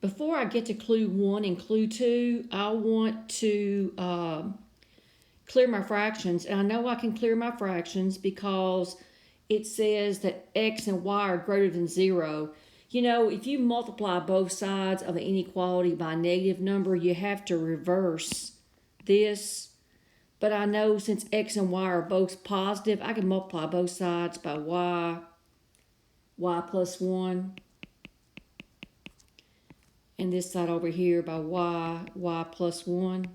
before I get to clue 1 and clue 2, I want to clear my fractions. And I know I can clear my fractions because it says that x and y are greater than 0. You know, if you multiply both sides of an inequality by a negative number, you have to reverse this. But I know since x and y are both positive, I can multiply both sides by y plus 1. And this side over here by y plus 1.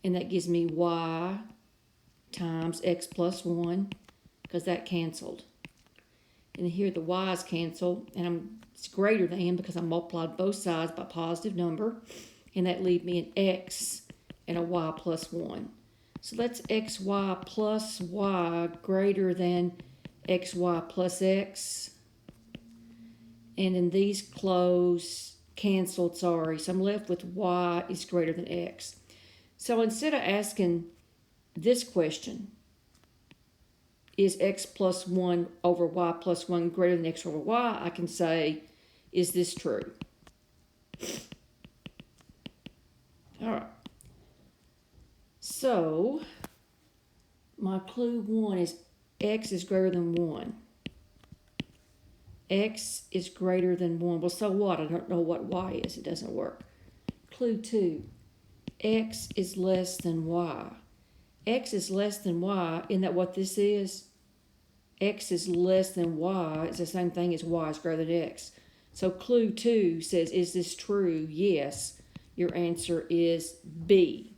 And that gives me y times x plus 1, because that canceled. And here the y's cancel, and it's greater than because I multiplied both sides by a positive number. And that leaves me an x and a y plus 1. So that's xy plus y greater than xy plus x. And then these canceled, sorry. So I'm left with y is greater than x. So instead of asking this question, is x plus 1 over y plus 1 greater than x over y, I can say, is this true? All right. So my clue 1 is x is greater than 1. X is greater than 1. Well, so what? I don't know what y is. It doesn't work. Clue 2, x is less than y. X is less than y. Isn't that what this is? X is less than y. It's the same thing as y is greater than x. So clue 2 says, is this true? Yes. Your answer is B.